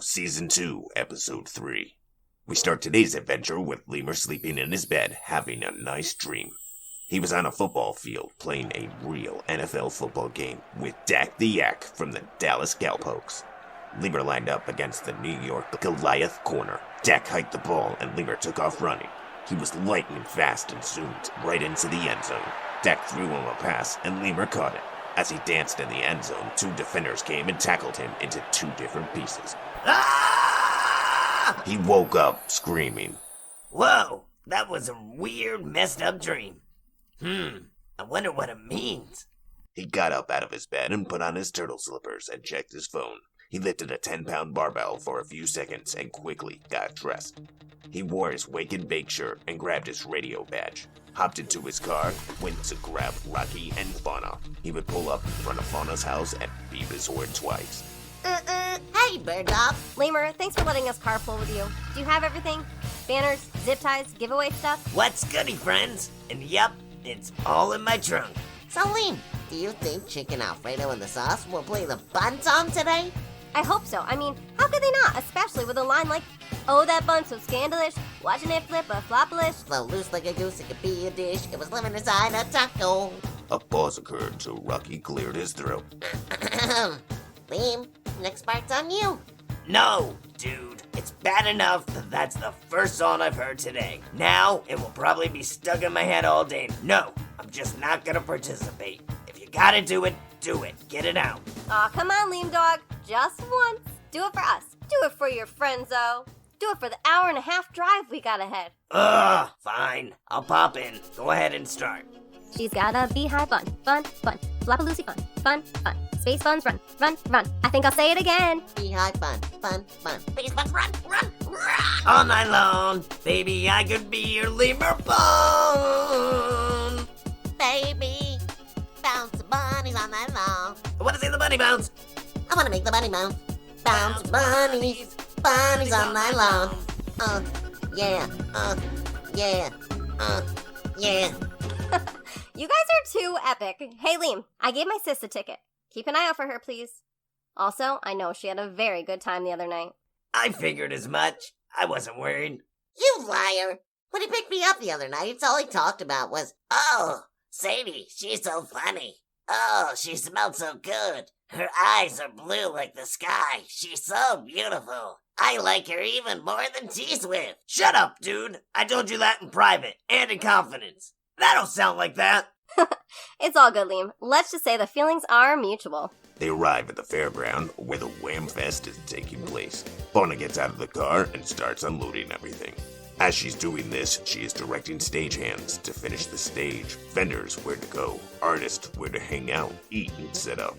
Season 2, Episode 3. We start today's adventure with Lemur sleeping in his bed, having a nice dream. He was on a football field playing a real NFL football game with Dak the Yak from the Dallas Cowpokes. Lemur lined up against the New York Goliath corner. Dak hiked the ball and Lemur took off running. He was lightning fast and zoomed right into the end zone. Dak threw him a pass and Lemur caught it. As he danced in the end zone, two defenders came and tackled him into two different pieces. Ah! He woke up screaming. Whoa, that was a weird, messed up dream. I wonder what it means. He got up out of his bed and put on his turtle slippers and checked his phone. He lifted a 10-pound barbell for a few seconds and quickly got dressed. He wore his wake and bake shirt and grabbed his radio badge. Hopped into his car, went to grab Rocky and Fawna. He would pull up in front of Fawna's house and beep his horn twice. Hey, Bird Dog. Lemur, thanks for letting us carpool with you. Do you have everything? Banners, zip ties, giveaway stuff? What's goody, friends? And yup, it's all in my trunk. So, Liam, do you think Chicken Alfredo and the Sauce will play the bun song today? I hope so. I mean, how could they not? Especially with a line like, "Oh, that bun so scandalous, watching it flip a flopalish." Flow loose like a goose, it could be a dish. It was living inside a taco. A pause occurred until Rocky cleared his throat. Liam, next part's on you. No, dude, it's bad enough that that's the first song I've heard today. Now, it will probably be stuck in my head all day. No, I'm just not gonna participate. If you gotta do it, do it. Get it out. Aw, come on, Liam Dog. Just once. Do it for us. Do it for your friends, though. Do it for the hour-and-a-half drive we got ahead. Fine. I'll pop in. Go ahead and start. She's got a beehive bun, fun, fun. Flopaloosey fun, fun, fun. Space buns run, run, run. I think I'll say it again. Beehive fun, fun, fun. Space buns run, run, run. All night long, baby, I could be your lemur bone. Baby, bounce the bunnies all night long. I want to see the bunny bounce. I want to make the bunny bounce. Bounce bunnies, bunnies all night long. Yeah, yeah, yeah. You guys are too epic. Hey, Liam, I gave my sis a ticket. Keep an eye out for her, please. Also, I know she had a very good time the other night. I figured as much. I wasn't worried. You liar. When he picked me up the other night, it's all he talked about was, Oh, Sadie, she's so funny. Oh, she smells so good. Her eyes are blue like the sky. She's so beautiful. I like her even more than T-Swift. Shut up, dude. I told you that in private and in confidence. That don't sound like that. It's all good, Liam. Let's just say the feelings are mutual. They arrive at the fairground where the WHAM-FEST is taking place. Fawna gets out of the car and starts unloading everything. As she's doing this, she is directing stagehands to finish the stage, vendors where to go, artists where to hang out, eat, and set up.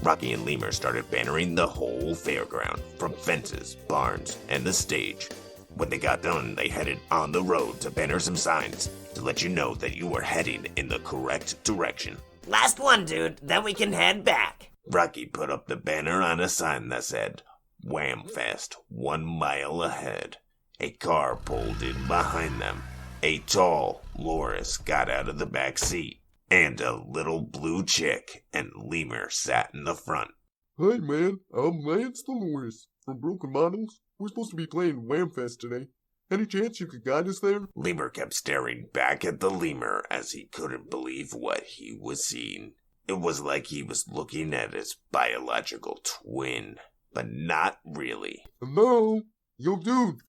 Rocky and Lemur started bannering the whole fairground, from fences, barns, and the stage. When they got done, they headed on the road to banner some signs to let you know that you were heading in the correct direction. Last one, dude. Then we can head back. Rocky put up the banner on a sign that said, "WHAM-FEST, 1 mile ahead." A car pulled in behind them. A tall Loris got out of the back seat, and a little blue chick and Lemur sat in the front. Hey man, I'm Lance the Loris from Broken Models. We're supposed to be playing WHAM-FEST today. Any chance you could guide us there? Lemur kept staring back at the lemur as he couldn't believe what he was seeing. It was like he was looking at his biological twin, but not really. Hello? Yo dude.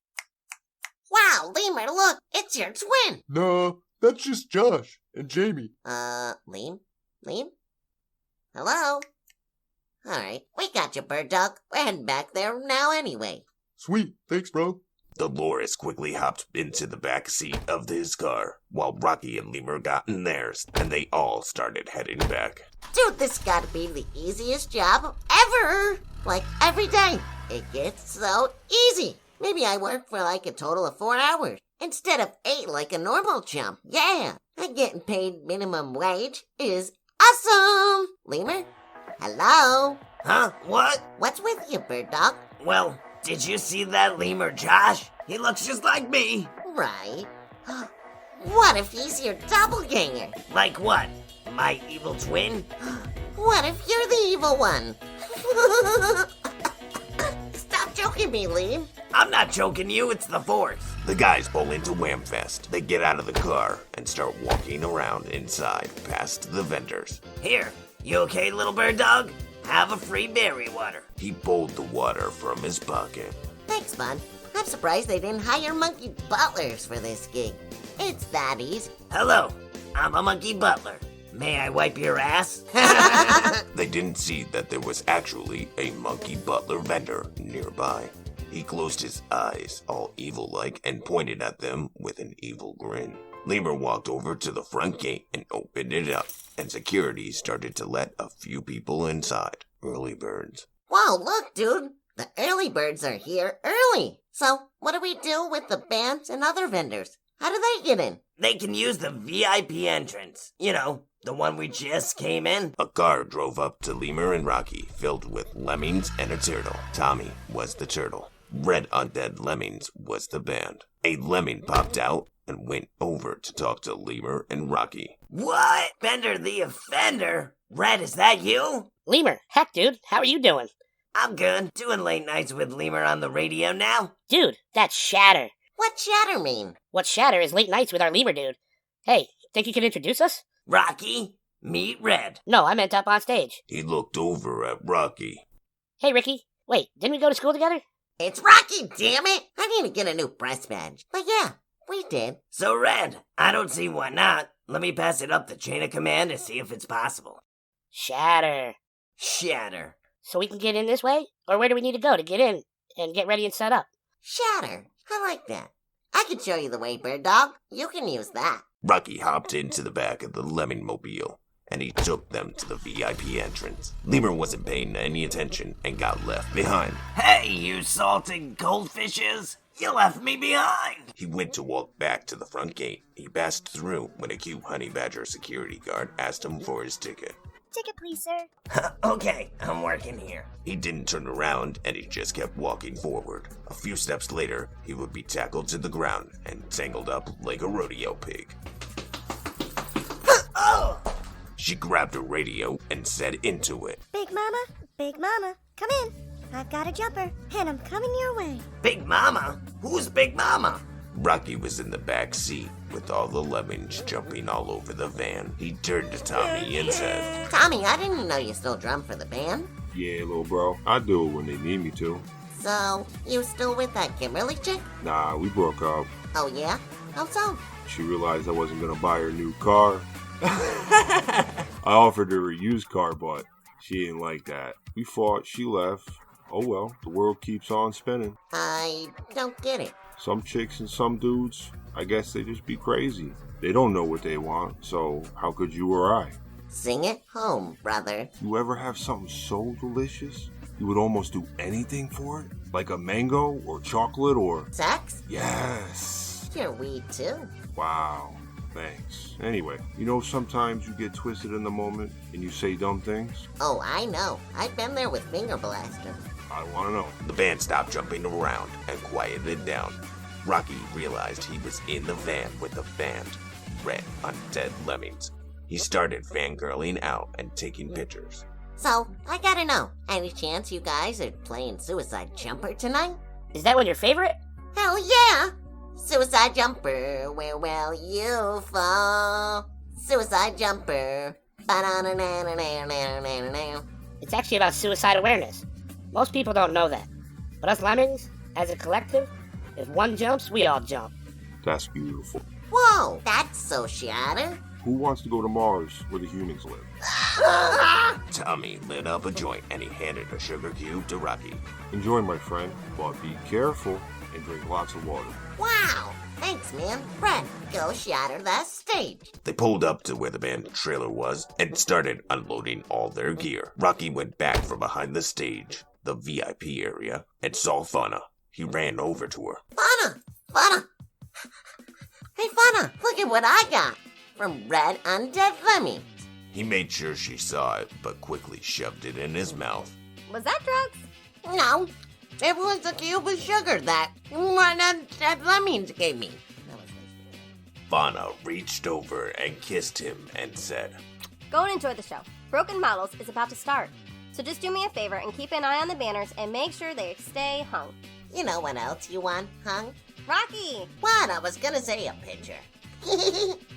wow, Lemur, look, it's your twin. Nah, that's just Josh and Jamie. Liam? Hello? Alright, we got you, Bird Dog. We're heading back there now anyway. Sweet, thanks bro. The Loris quickly hopped into the back seat of his car, while Rocky and Lemur got in theirs, and they all started heading back. Dude, this gotta be the easiest job ever! Like, every day. It gets so easy. Maybe I work for like a total of 4 hours, instead of 8 like a normal chump. Yeah! And getting paid minimum wage is awesome! Lemur? Hello? Huh? What? What's with you, Bird Dog? Well, did you see that lemur Josh? He looks just like me. Right. What if he's your doppelganger? Like what? My evil twin? What if you're the evil one? Stop joking choking me, Liam. I'm not choking you, it's the force. The guys pull into WHAM-FEST. They get out of the car and start walking around inside past the vendors. Here, you okay, little bird dog? Have a free berry water. He pulled the water from his pocket. Thanks, Bud. I'm surprised they didn't hire monkey butlers for this gig. It's that easy. Hello, I'm a monkey butler. May I wipe your ass? They didn't see that there was actually a monkey butler vendor nearby. He closed his eyes, all evil-like, and pointed at them with an evil grin. Lemur walked over to the front gate and opened it up, and security started to let a few people inside. Early birds. Whoa, look, dude. The early birds are here early. So, what do we do with the bands and other vendors? How do they get in? They can use the VIP entrance. You know, the one we just came in. A car drove up to Lemur and Rocky, filled with lemmings and a turtle. Tommy was the turtle. Red Undead Lemmings was the band. A lemming popped out and went over to talk to Lemur and Rocky. What? Bender the Offender? Red, is that you? Lemur, heck, dude, how are you doing? I'm good. Doing late nights with Lemur on the radio now. Dude, that's Shatter. What's shatter mean? What's Shatter is late nights with our Lemur dude. Hey, think you can introduce us? Rocky, meet Red. No, I meant up on stage. He looked over at Rocky. Hey, Ricky, wait, didn't we go to school together? It's Rocky, damn it! I need to get a new press badge. But yeah, we did. So, Red, I don't see why not. Let me pass it up the chain of command and see if it's possible. Shatter. Shatter. So we can get in this way? Or where do we need to go to get in and get ready and set up? Shatter. I like that. I can show you the way, bird dog. You can use that. Rocky hopped into the back of the lemming mobile, and he took them to the VIP entrance. Lemur wasn't paying any attention and got left behind. Hey, you salted goldfishes! You left me behind! He went to walk back to the front gate. He passed through when a cute honey badger security guard asked him for his ticket. Ticket, please, sir. Okay, I'm working here. He didn't turn around, and he just kept walking forward. A few steps later, he would be tackled to the ground and tangled up like a rodeo pig. Oh! She grabbed a radio and said into it. Big Mama, come in. I've got a jumper, and I'm coming your way. Big Mama? Who's Big Mama? Rocky was in the back seat with all the lemmings jumping all over the van. He turned to Tommy and said, Tommy, I didn't know you still drum for the band. Yeah, little bro. I do it when they need me to. So, you still with that Kimberly chick? Nah, we broke up. Oh yeah? How so? She realized I wasn't gonna buy her new car. I offered her a used car, but she didn't like that. We fought, she left. Oh well, the world keeps on spinning. I don't get it. Some chicks and some dudes, I guess they just be crazy. They don't know what they want, so how could you or I? Sing it home, brother. You ever have something so delicious, you would almost do anything for it? Like a mango or chocolate or... Sex? Yes! You're weed too. Wow, thanks. Anyway, you know sometimes you get twisted in the moment and you say dumb things? Oh, I know. I've been there with Finger Blaster. I want to know. The band stopped jumping around and quieted down. Rocky realized he was in the van with the band, Red Undead Lemmings. He started fangirling out and taking pictures. So, I gotta know, any chance you guys are playing Suicide Jumper tonight? Is that one your favorite? Hell yeah! Suicide Jumper, where will you fall? Suicide Jumper. Ba-da-na-na-na-na-na-na-na. It's actually about suicide awareness. Most people don't know that. But us lemmings, as a collective, if one jumps, we all jump. That's beautiful. Whoa, that's so shatter. Who wants to go to Mars where the humans live? Tommy lit up a joint and he handed a sugar cube to Rocky. Enjoy, my friend, but be careful and drink lots of water. Wow, thanks man. Fred, go shatter that stage. They pulled up to where the band trailer was and started unloading all their gear. Rocky went back from behind the stage, the VIP area, and saw Fawna. He ran over to her. Fawna! Hey Fawna, look at what I got from Red Undead Lemmings. He made sure she saw it, but quickly shoved it in his mouth. Was that drugs? No, it was a cube of sugar that Red Undead Lemmings gave me. Fawna reached over and kissed him and said, Go and enjoy the show. Broken Models is about to start. So just do me a favor and keep an eye on the banners and make sure they stay hung. You know what else you want, hung? Rocky! What? I was gonna say a picture.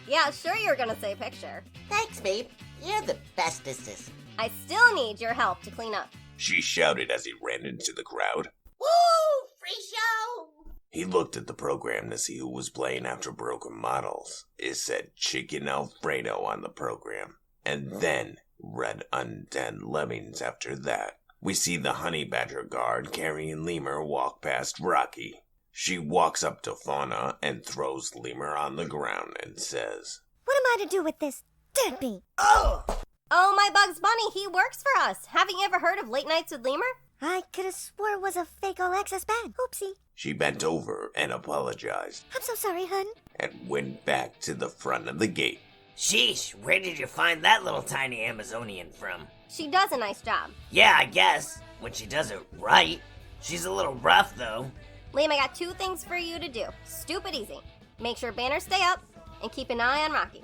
Yeah, sure you're gonna say picture. Thanks, babe. You're the bestest. I still need your help to clean up. She shouted as he ran into the crowd. Woo! Free show! He looked at the program to see who was playing after broken models. It said Chicken Alfredo on the program, and then Red Undead Lemmings after that. We see the honey badger guard carrying Lemur walk past Rocky. She walks up to Fawna and throws Lemur on the ground and says, What am I to do with this deadbeat? Oh! Oh, my Bugs Bunny, he works for us. Haven't you ever heard of Late Nights with Lemur? I could have swore it was a fake All Access band. Oopsie. She bent over and apologized I'm so sorry, hun. and went back to the front of the gate. Sheesh, where did you find that little tiny Amazonian from? She does a nice job. Yeah, I guess, when she does it right. She's a little rough, though. Liam, I got 2 things for you to do. Stupid easy. Make sure banners stay up and keep an eye on Rocky.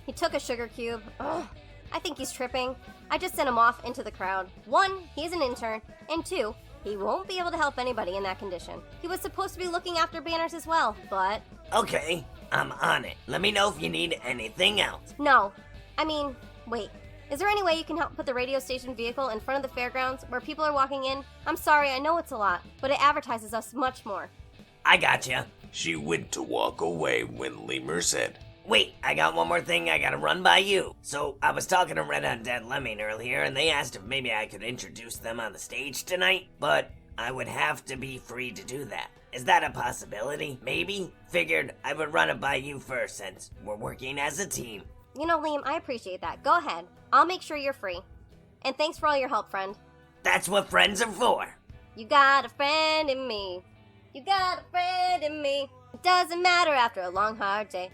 He took a sugar cube. Ugh, I think he's tripping. I just sent him off into the crowd. 1, he's an intern, and 2, he won't be able to help anybody in that condition. He was supposed to be looking after banners as well, but... Okay, I'm on it. Let me know if you need anything else. No. I mean, wait. Is there any way you can help put the radio station vehicle in front of the fairgrounds where people are walking in? I'm sorry, I know it's a lot, but it advertises us much more. I gotcha. She went to walk away when Lemur said, Wait, I got one more thing I gotta run by you. So, I was talking to Red Undead Lemming earlier, and they asked if maybe I could introduce them on the stage tonight, but I would have to be free to do that. Is that a possibility? Maybe? Figured I would run it by you first, since we're working as a team. You know, Liam, I appreciate that. Go ahead. I'll make sure you're free. And thanks for all your help, friend. That's what friends are for. You got a friend in me. You got a friend in me. It doesn't matter after a long, hard day.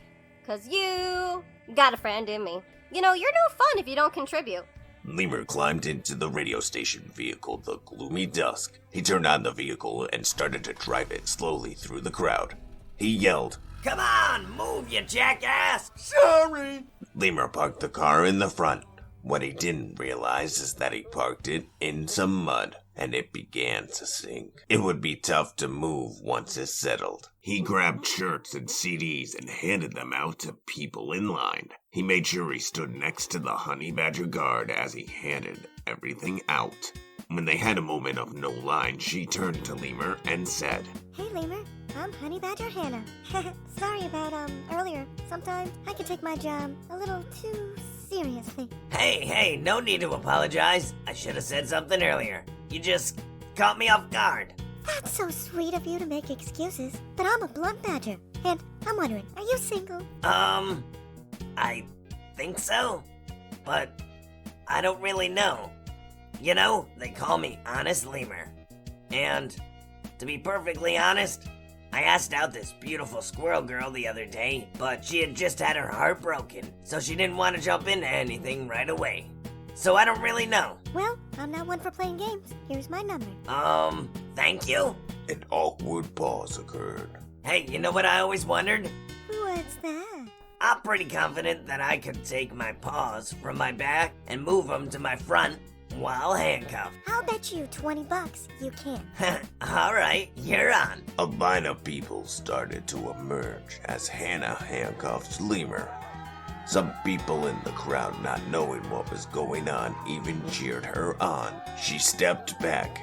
'Cause you got a friend in me. You know, you're no fun if you don't contribute. Lemur climbed into the radio station vehicle the gloomy dusk. He turned on the vehicle and started to drive it slowly through the crowd. He yelled, Come on, move, you jackass! Sorry! Lemur parked the car in the front. What he didn't realize is that he parked it in some mud, and it began to sink. It would be tough to move once it settled. He grabbed shirts and CDs and handed them out to people in line. He made sure he stood next to the honey badger guard as he handed everything out. When they had a moment of no line, she turned to Lemur and said, Hey, Lemur. I'm Honey Badger Hannah. Sorry about, earlier. Sometimes I can take my job a little too seriously. Hey, no need to apologize. I should have said something earlier. You just caught me off guard. That's so sweet of you to make excuses, but I'm a blunt badger, and I'm wondering, are you single? I think so, but I don't really know. You know, they call me Honest Lemur. And, to be perfectly honest, I asked out this beautiful squirrel girl the other day, but she had just had her heart broken, so she didn't want to jump into anything right away. So I don't really know. Well, I'm not one for playing games. Here's my number. Thank you. An awkward pause occurred. Hey, you know what I always wondered? What's that? I'm pretty confident that I could take my paws from my back and move them to my front while handcuffed. I'll bet you $20 you can. Alright, you're on. A line of people started to emerge as Hannah handcuffed Lemur. Some people in the crowd, not knowing what was going on, even cheered her on. She stepped back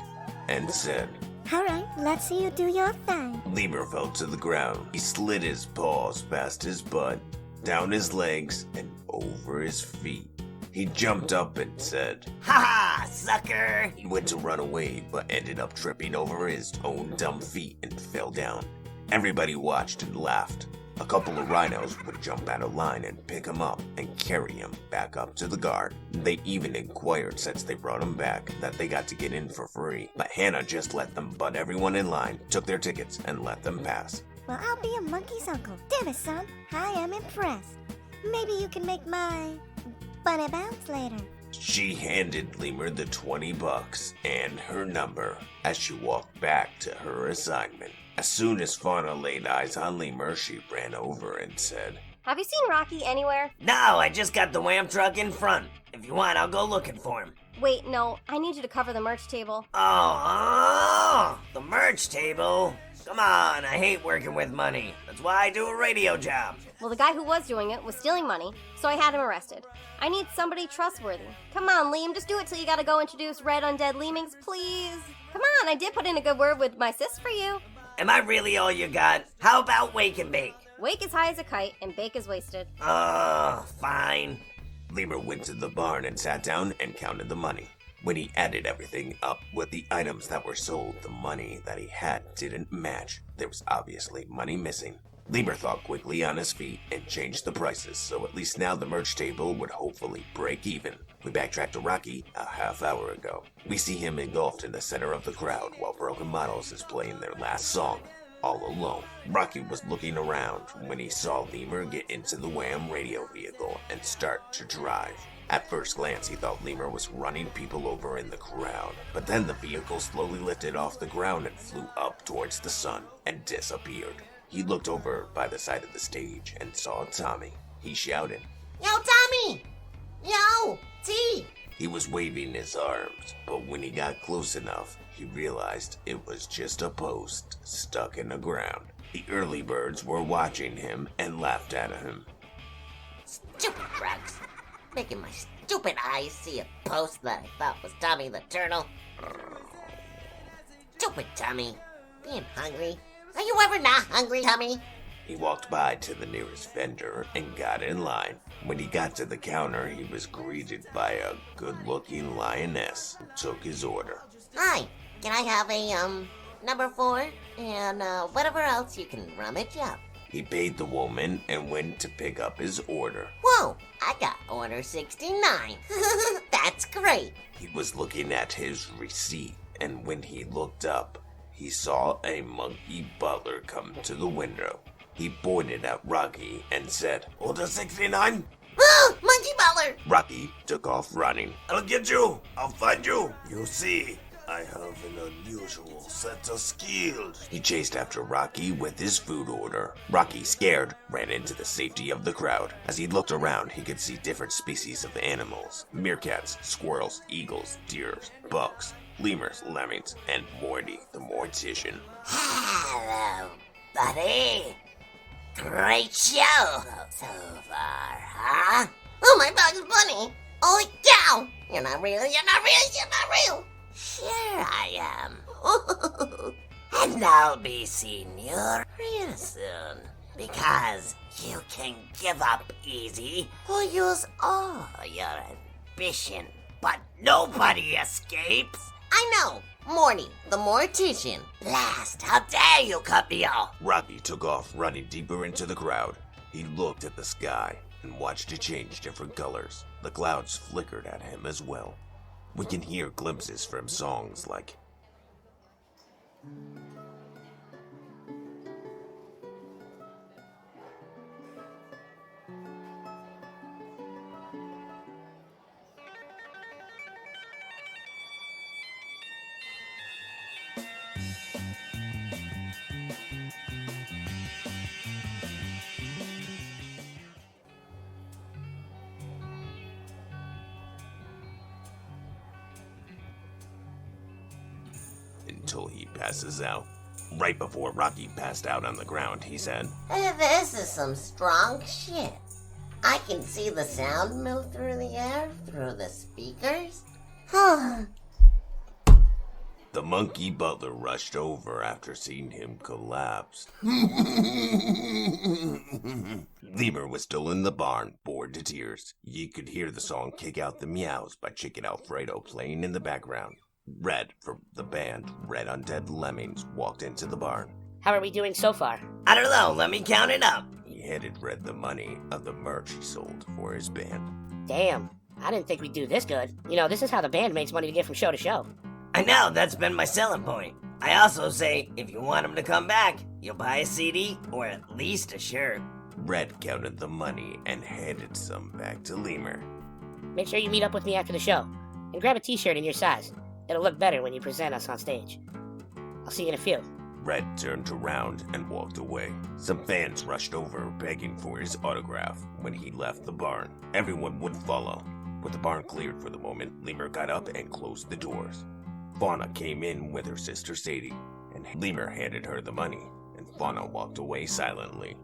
and said, Alright, let's see you do your thing. Lemur fell to the ground. He slid his paws past his butt, down his legs, and over his feet. He jumped up and said, Ha ha, sucker! He went to run away, but ended up tripping over his own dumb feet and fell down. Everybody watched and laughed. A couple of rhinos would jump out of line and pick him up and carry him back up to the guard. They even inquired, since they brought him back, that they got to get in for free. But Hannah just let them butt everyone in line, took their tickets, and let them pass. Well, I'll be a monkey's uncle. Damn it, son. I am impressed. Maybe you can make my bunny bounce later. She handed Lemur the $20 and her number as she walked back to her assignment. As soon as Fawna laid eyes on Lemur, she ran over and said, Have you seen Rocky anywhere? No, I just got the Wham truck in front. If you want, I'll go looking for him. Wait, no, I need you to cover the merch table. Oh, the merch table? Come on, I hate working with money. That's why I do a radio job. Well, the guy who was doing it was stealing money, so I had him arrested. I need somebody trustworthy. Come on, Liam, just do it till you gotta go introduce Red Undead Lemmings, please. Come on, I did put in a good word with my sis for you. Am I really all you got? How about wake and bake? Wake is high as a kite, and bake is wasted. Fine. Lemur went to the barn and sat down and counted the money. When he added everything up with the items that were sold, the money that he had didn't match. There was obviously money missing. Lemur thought quickly on his feet and changed the prices, so at least now the merch table would hopefully break even. We backtrack to Rocky a half hour ago. We see him engulfed in the center of the crowd while Broken Models is playing their last song, All Alone. Rocky was looking around when he saw Lemur get into the Wham radio vehicle and start to drive. At first glance, he thought Lemur was running people over in the crowd, but then the vehicle slowly lifted off the ground and flew up towards the sun and disappeared. He looked over by the side of the stage and saw Tommy. He shouted, Yo, Tommy! Yo, T! He was waving his arms, but when he got close enough, he realized it was just a post stuck in the ground. The early birds were watching him and laughed at him. Stupid drugs. Making my stupid eyes see a post that I thought was Tommy the Turtle. Stupid Tommy. Being hungry. Are you ever not hungry, Tommy? He walked by to the nearest vendor and got in line. When he got to the counter, he was greeted by a good-looking lioness who took his order. Hi, can I have a, number 4? And, whatever else you can rummage up. He paid the woman and went to pick up his order. Whoa, I got order 69. That's great. He was looking at his receipt, and when he looked up, he saw a monkey butler come to the window. He pointed at Rocky and said, Order 69? Oh, Monkey Butler! Rocky took off running. I'll get you. I'll find you. You see, I have an unusual set of skills. He chased after Rocky with his food order. Rocky, scared, ran into the safety of the crowd. As he looked around, he could see different species of animals. Meerkats, squirrels, eagles, deers, bucks, lemurs, lemmings, and Morty, the mortician. Hello, buddy. Great show so far, huh? Oh, my Bugs Bunny! Holy cow! You're not real, you're not real, you're not real! Sure I am. And I'll be seeing you real soon. Because you can give up easy or use all your ambition. But nobody escapes. I know! Morty, the mortician. Blast, how dare you cut me off? Rocky took off, running deeper into the crowd. He looked at the sky and watched it change different colors. The clouds flickered at him as well. We can hear glimpses from songs like until he passes out. Right before Rocky passed out on the ground, he said, This is some strong shit. I can see the sound move through the air, through the speakers. The monkey butler rushed over after seeing him collapse. Lemur was still in the barn, bored to tears. You could hear the song Kick Out the Meows by Chicken Alfredo playing in the background. Red, from the band Red Undead Lemmings, walked into the barn. How are we doing so far? I don't know, let me count it up. He handed Red the money of the merch he sold for his band. Damn, I didn't think we'd do this good. You know, this is how the band makes money to get from show to show. I know, that's been my selling point. I also say, if you want him to come back, you'll buy a CD or at least a shirt. Red counted the money and handed some back to Lemur. Make sure you meet up with me after the show, and grab a t-shirt in your size. It'll look better when you present us on stage. I'll see you in a few. Red turned around and walked away. Some fans rushed over begging for his autograph when he left the barn. Everyone would follow, With the barn cleared for the moment, Lemur got up and closed the doors. Fawna came in with her sister Sadie, and Lemur handed her the money, and Fawna walked away silently.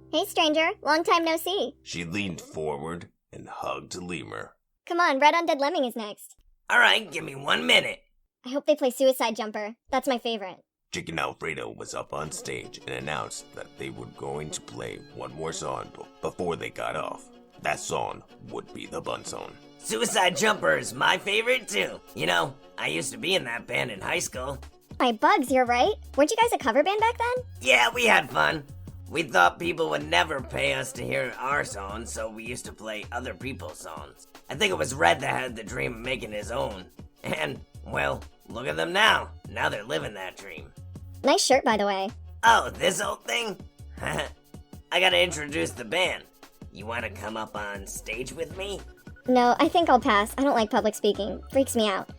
Hey, stranger. Long time no see. She leaned forward and hugged Lemur. Come on, Red Undead Lemming is next. Alright, give me 1 minute. I hope they play Suicide Jumper. That's my favorite. Chicken Alfredo was up on stage and announced that they were going to play one more song before they got off. That song would be the Bun Song. Suicide Jumper is my favorite too. You know, I used to be in that band in high school. My bugs, you're right. Weren't you guys a cover band back then? Yeah, we had fun. We thought people would never pay us to hear our songs, so we used to play other people's songs. I think it was Red that had the dream of making his own. And, well, look at them now. Now they're living that dream. Nice shirt, by the way. Oh, this old thing? I gotta introduce the band. You wanna come up on stage with me? No, I think I'll pass. I don't like public speaking. Freaks me out.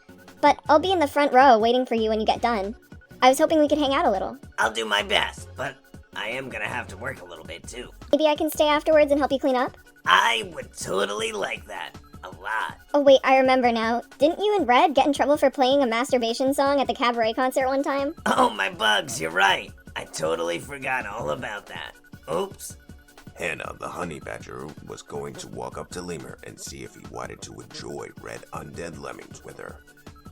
But I'll be in the front row waiting for you when you get done. I was hoping we could hang out a little. I'll do my best, but I am gonna have to work a little bit too. Maybe I can stay afterwards and help you clean up? I would totally like that. A lot. Oh wait, I remember now. Didn't you and Red get in trouble for playing a masturbation song at the cabaret concert one time? Oh, my bugs, you're right. I totally forgot all about that. Oops. Hannah, the honey badger, was going to walk up to Lemur and see if he wanted to enjoy Red Undead Lemmings with her.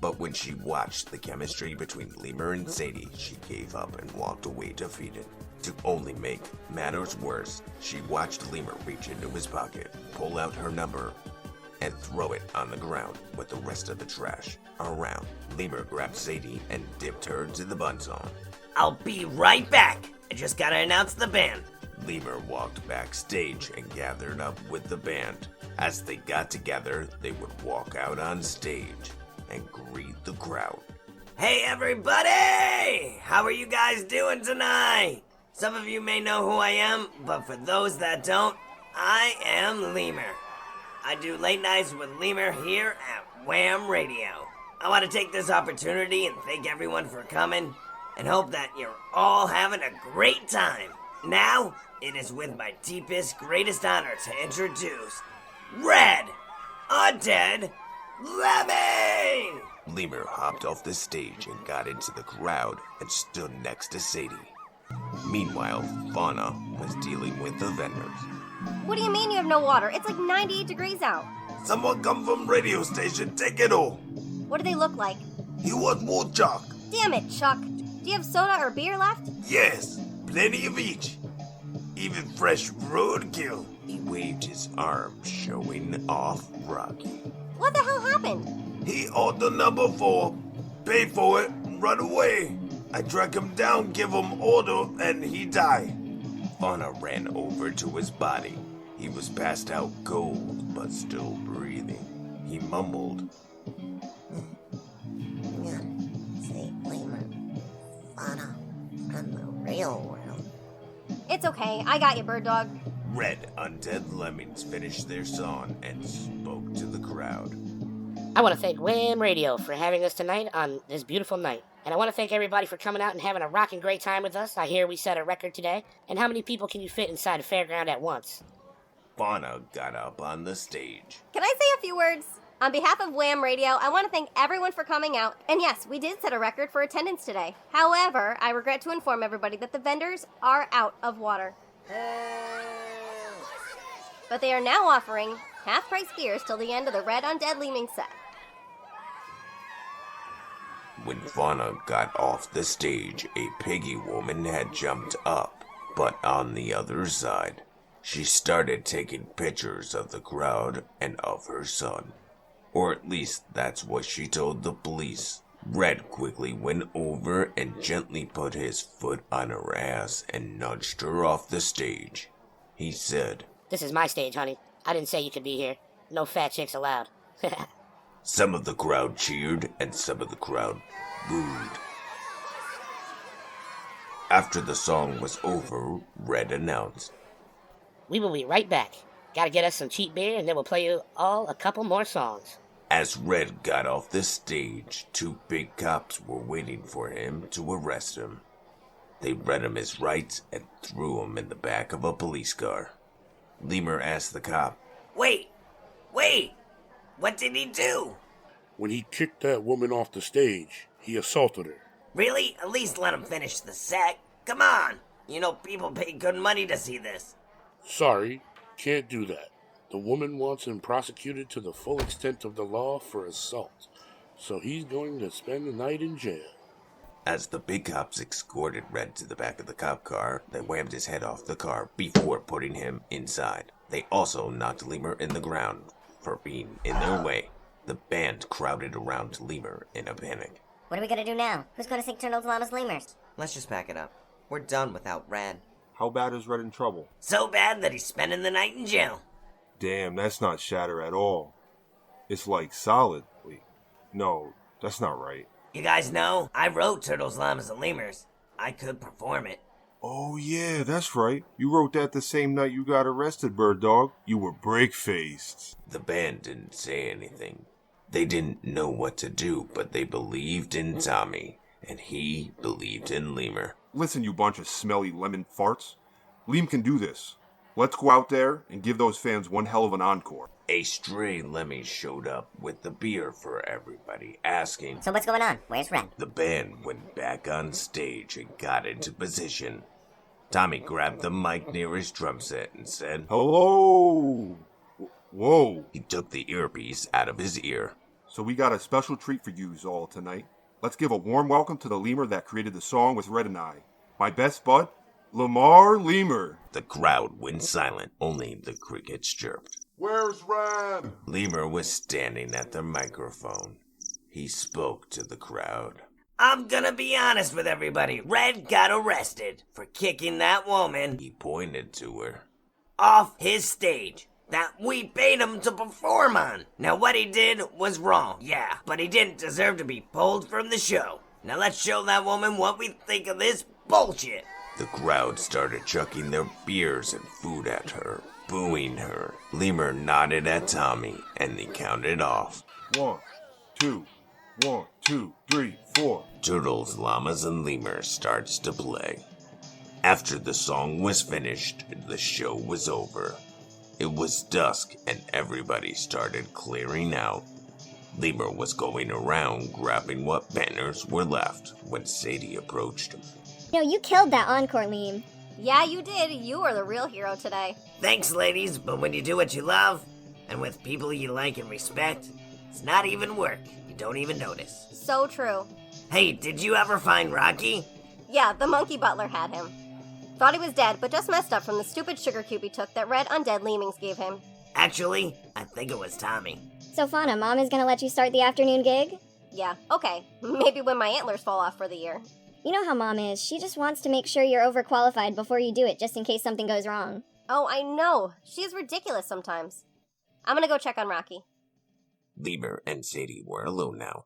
But when she watched the chemistry between Lemur and Sadie, she gave up and walked away defeated. To only make matters worse, she watched Lemur reach into his pocket, pull out her number, and throw it on the ground with the rest of the trash around. Lemur grabbed Sadie and dipped her to the Bun Song. I'll be right back. I just gotta announce the band. Lemur walked backstage and gathered up with the band. As they got together, they would walk out on stage and greet the crowd. Hey everybody! How are you guys doing tonight? Some of you may know who I am, but for those that don't, I am Lemur. I do late nights with Lemur here at Wham Radio. I want to take this opportunity and thank everyone for coming and hope that you're all having a great time. Now, it is with my deepest, greatest honor to introduce Red Undead Lemming! Lemur hopped off the stage and got into the crowd and stood next to Sadie. Meanwhile, Fawna was dealing with the vendors. What do you mean you have no water? It's like 98 degrees out. Someone come from radio station, take it all. What do they look like? He was woodchuck. Damn it, Chuck. Do you have soda or beer left? Yes, plenty of each. Even fresh roadkill. He waved his arm, showing off Rocky. What the hell happened? He ordered number 4, paid for it, and run away. I track him down, give him order, and he died. Fawna ran over to his body. He was passed out cold, but still breathing. He mumbled, Say, Lemur, Fawna, from the real world. It's okay. I got you, bird dog. Red Undead Lemmings finished their song and spoke to the crowd. I want to thank Wham Radio for having us tonight on this beautiful night. And I want to thank everybody for coming out and having a rocking great time with us. I hear we set a record today. And how many people can you fit inside a fairground at once? Fawna got up on the stage. Can I say a few words? On behalf of Wham Radio, I want to thank everyone for coming out. And yes, we did set a record for attendance today. However, I regret to inform everybody that the vendors are out of water. But they are now offering half-price beers till the end of the Red Undead Lemming set. When Fawna got off the stage, a piggy woman had jumped up. But on the other side, she started taking pictures of the crowd and of her son. Or at least that's what she told the police. Red quickly went over and gently put his foot on her ass and nudged her off the stage. He said, This is my stage, honey. I didn't say you could be here. No fat chicks allowed. Some of the crowd cheered and some of the crowd booed. After the song was over, Red announced, We will be right back. Gotta get us some cheap beer and then we'll play you all a couple more songs. As Red got off the stage, 2 big cops were waiting for him to arrest him. They read him his rights and threw him in the back of a police car. Lemur asked the cop, Wait! What did he do? When he kicked that woman off the stage, he assaulted her. Really? At least let him finish the set. Come on! You know people pay good money to see this. Sorry, can't do that. The woman wants him prosecuted to the full extent of the law for assault, so he's going to spend the night in jail. As the big cops escorted Red to the back of the cop car, they whammed his head off the car before putting him inside. They also knocked Lemur in the ground for being in their way. The band crowded around Lemur in a panic. What are we gonna do now? Who's gonna sing Turtles, Llamas, Lemurs? Let's just back it up. We're done without Red. How bad is Red in trouble? So bad that he's spending the night in jail. Damn, that's not shatter at all. It's like solid. Wait, no, that's not right. You guys know, I wrote Turtles, Llamas, and Lemurs. I could perform it. Oh yeah, that's right. You wrote that the same night you got arrested, Bird Dog. You were break-faced. The band didn't say anything. They didn't know what to do, but they believed in Tommy, and he believed in Lemur. Listen, you bunch of smelly lemon farts. Liam can do this. Let's go out there and give those fans one hell of an encore. A stray Lemmy showed up with the beer for everybody, asking. So what's going on? Where's Red? The band went back on stage and got into position. Tommy grabbed the mic near his drum set and said, Hello! Whoa! He took the earpiece out of his ear. So we got a special treat for yous all tonight. Let's give a warm welcome to the lemur that created the song with Red and I. My best bud, Lamar Lemur. The crowd went silent, only the crickets chirped. Where's Red? Lemur was standing at the microphone. He spoke to the crowd. I'm gonna be honest with everybody. Red got arrested for kicking that woman, He pointed to her. off his stage that we paid him to perform on. Now what he did was wrong, yeah, but he didn't deserve to be pulled from the show. Now let's show that woman what we think of this bullshit. The crowd started chucking their beers and food at her, booing her. Lemur nodded at Tommy, and they counted off. 1, 2, 1, 2, 3, 4. Turtles, Llamas, and Lemur starts to play. After the song was finished, the show was over. It was dusk, and everybody started clearing out. Lemur was going around grabbing what banners were left when Sadie approached him. No, you killed that encore, Liam. Yeah, you did. You were the real hero today. Thanks, ladies, but when you do what you love, and with people you like and respect, it's not even work. You don't even notice. So true. Hey, did you ever find Rocky? Yeah, the monkey butler had him. Thought he was dead, but just messed up from the stupid sugar cube he took that red undead lemmings gave him. Actually, I think it was Tommy. So, Fawna, Mom is gonna let you start the afternoon gig? Yeah, okay. Maybe when my antlers fall off for the year. You know how Mom is. She just wants to make sure you're overqualified before you do it, just in case something goes wrong. Oh, I know. She is ridiculous sometimes. I'm gonna go check on Rocky. Lemur and Sadie were alone now.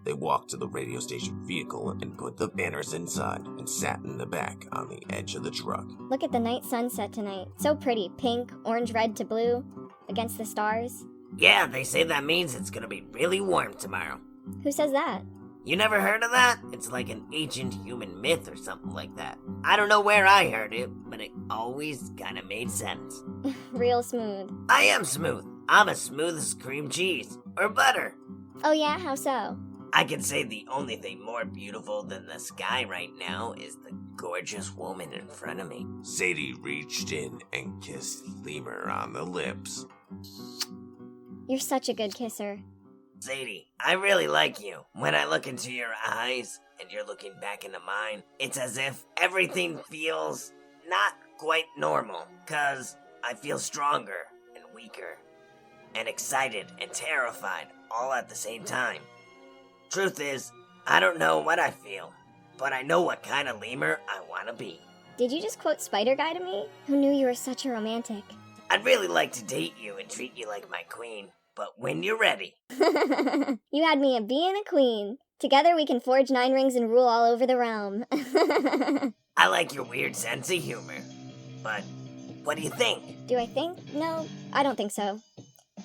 They walked to the radio station vehicle and put the banners inside and sat in the back on the edge of the truck. Look at the night sunset tonight. So pretty. Pink, orange, red to blue, against the stars. Yeah, they say that means it's gonna be really warm tomorrow. Who says that? You never heard of that? It's like an ancient human myth or something like that. I don't know where I heard it, but it always kinda made sense. Real smooth. I am smooth. I'm as smooth as cream cheese. Or butter. Oh yeah? How so? I can say the only thing more beautiful than the sky right now is the gorgeous woman in front of me. Sadie reached in and kissed Lemur on the lips. You're such a good kisser. Sadie, I really like you. When I look into your eyes and you're looking back into mine, it's as if everything feels not quite normal. 'Cause I feel stronger and weaker and excited and terrified all at the same time. Truth is, I don't know what I feel, but I know what kind of lemur I want to be. Did you just quote Spider Guy to me? Who knew you were such a romantic? I'd really like to date you and treat you like my queen, but when you're ready. You had me a bee and a queen. Together we can forge 9 rings and rule all over the realm. I like your weird sense of humor, but what do you think? Do I think? No, I don't think so.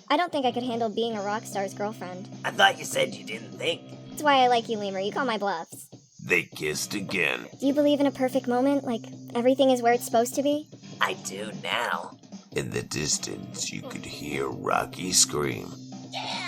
I don't think I could handle being a rock star's girlfriend. I thought you said you didn't think. That's why I like you, Lemur. You call my bluffs. They kissed again. Do you believe in a perfect moment? Like, everything is where it's supposed to be? I do now. In the distance, you could hear Rocky scream. Yeah!